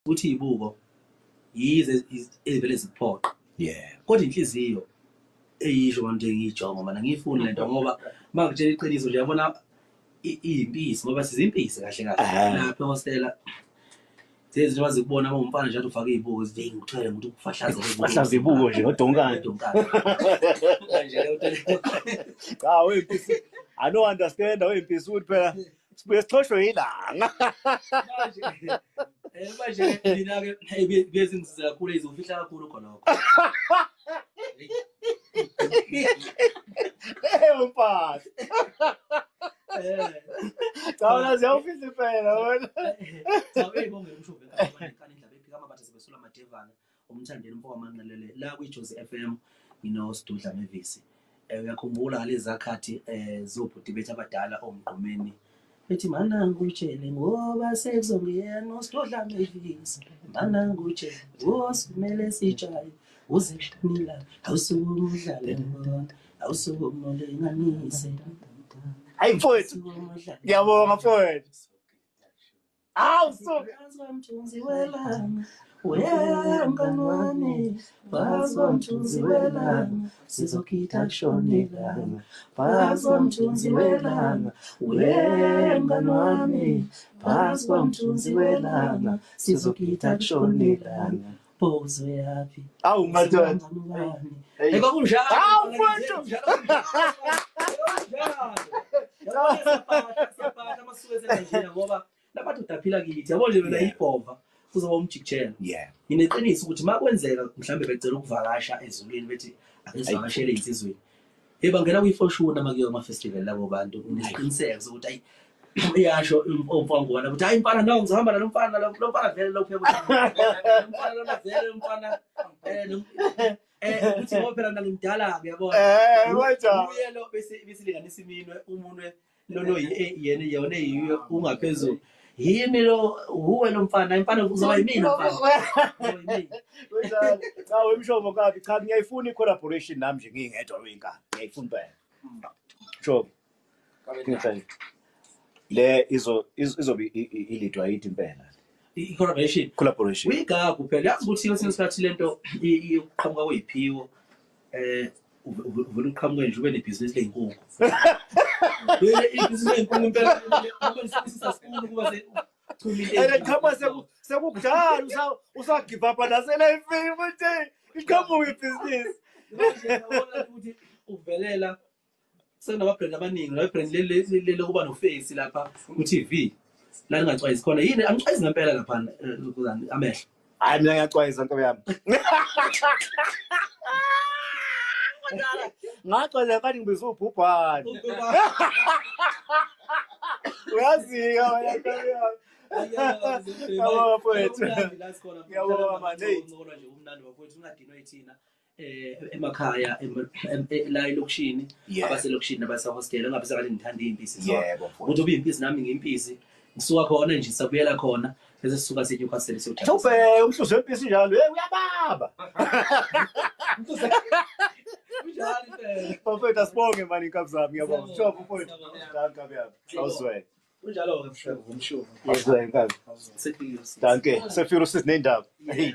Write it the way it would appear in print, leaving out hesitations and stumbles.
ukuthi izibuko yize ezivele ziphoqa. Kodwa inhliziyo eyisho abantu ngiyijonga mana ngifuni lento ngoba mangitshela iqiniso nje yabona izimpisi ngoba sizimpisi kahle kahle lapha ehostela Tezi wazi kubona uma umfana nje ufaka izibuko zithi ngithwele ukuthi ufahlaza ibuko nje ngodonkana. Cha wempisi I don't understand wempisi uthi phela sibuye sichoshwe yilanga. Manje mina ke bezingisiza kakhulu izofihla kakhulu khona lokho. Mfana. Cha ziyawufisa phela wena. Cha beyibonge umshuve kakhulu indaba ephika bathi sebesula amadevana umthandeni mfoko amanqelele la kwiJozi FM nginosidudla Mevisi. Uyakhumbula lezi zakhathi zobhuti bethu abadala omgqumeni. Ethi mana ngutshele ngoba sekuzongena usidudla Mevisi. Mana ngutshele wosimele sijaye uzishimila awusumudlale ngona awusumulenganise. Hayi mfowethu. Ngiyabonga mfowethu. Mthunzi welanga uyangani wami bazwa mthunzi welanga sizokita kushonelanga bazwa mthunzi welanga uyangani wami bazwa mthunzi welanga sizokita kushonelanga bozo yapi awu madoda kunjalo awu mfowethu sapata amasuku esenjena ngoba labantu udaphila kithi yabo nje wena ibhova kuzoba umjikjelwa. Ngineqiniso ukuthi makwenzeka mhlambe becela ukuvakasha ezulwini bethi akuzivakashele insizweni. Bangena kwifoshuna makuyo ama festival labo bantu ngiqiniseka ukuthi ayi uyasho umfana ngwana ukuthi hayi mfana nawo ngizohamba nalomfana lomfana vele lo phela umfana lo vele umfana ukuthi ngoba phela ngimdala uyabona. Uye lo besilinganisa iminwe umunwe lo yena yiyo ungaphezulu. Yini lo uwe lo mfana uzoba yimina mfana. Cha wemshomo kabi cha ngiyayifuna i-collaboration nami nje ngingedwa wenkani ngiyayifuna phela. Sho. Le izobe ilidwa yithi impela. I-collaboration. Uyigagu phela yazi ukuthi yonke isikhathi lento iqhamuka kweziphiwo uvula uqhamuke nje ube nebhizinisi lezinkukhu. Ibhizinisi lezinkukhu impela ubesisa sikhulu kuba Qhamuka sekukudala usagive up nasela ifini futhi iqhamuka ibhizinisi. Ukuthi uvelela senama brand abaningi la brand lelo kuba no face lapha ku TV la ngingacwayisi khona yini angicwayisi ngempela lapha ukuzani amehlo. Hayi mina ngiyacwayisa nto yami. Ngacwayisa kanti ngibiza ubhubhane. Uyazika wena nto yami. Yabona mfowethu. Yabona manje ngcono nje umnandi wafowethu ungadinwa yithina emakhaya la elokishini abaselokishini abasehostel ngabe sekade ngithanda izimpisi yebo ukuthi ube impisi nami ngimpisi ngisuka khona nje sabuyela khona bese sisuka seNewcastle siyothatha ube umhluzo wempisi njalo uyababa unjani phela mfowethu asibonge mani inkabi zami ngiyabonga sho mfowethu danke kabi awuzwe unjalo ke mfowethu ngumshuvo awuzwe inkabi danke sefiro sizinendaba hey